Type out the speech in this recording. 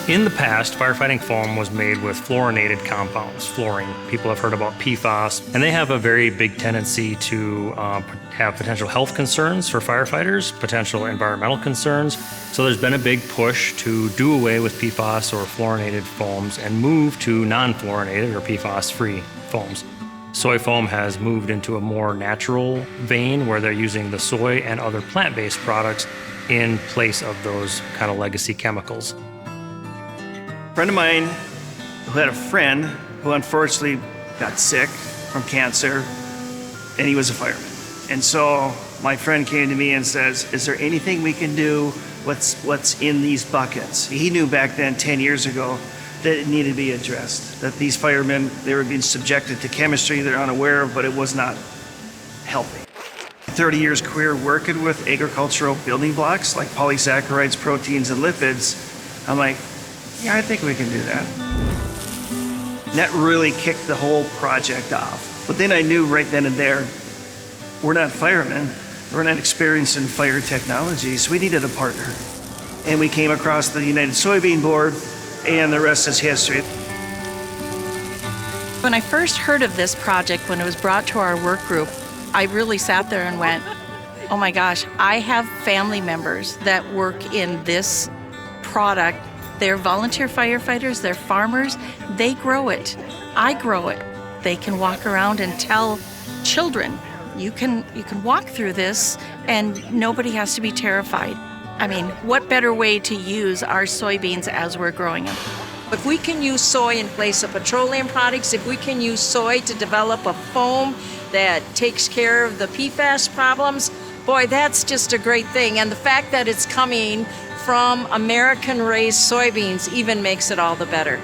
In the past, firefighting foam was made with fluorinated compounds, fluorine. People have heard about PFAS, and they have a very big tendency to have potential health concerns for firefighters, potential environmental concerns. So there's been a big push to do away with PFAS or fluorinated foams and move to non-fluorinated or PFAS-free foams. SoyFoam has moved into a more natural vein where they're using the soy and other plant-based products in place of those kind of legacy chemicals. A friend of mine who had a friend who unfortunately got sick from cancer, and he was a fireman. And so my friend came to me and says, is there anything we can do? What's in these buckets? He knew back then, 10 years ago, that it needed to be addressed, that these firemen, they were being subjected to chemistry they're unaware of, but it was not healthy. 30 years career working with agricultural building blocks like polysaccharides, proteins, and lipids, I'm like, yeah, I think we can do that. And that really kicked the whole project off. But then I knew right then and there, we're not firemen, we're not experienced in fire technology, so we needed a partner. And we came across the United Soybean Board, and the rest is history. When I first heard of this project, when it was brought to our work group, I really sat there and went, oh my gosh, I have family members that work in this product. They're volunteer firefighters, they're farmers, they grow it. I grow it. They can walk around and tell children, you can walk through this and nobody has to be terrified. I mean, what better way to use our soybeans as we're growing them? If we can use soy in place of petroleum products, if we can use soy to develop a foam that takes care of the PFAS problems, boy, that's just a great thing. And the fact that it's coming from American-raised soybeans even makes it all the better.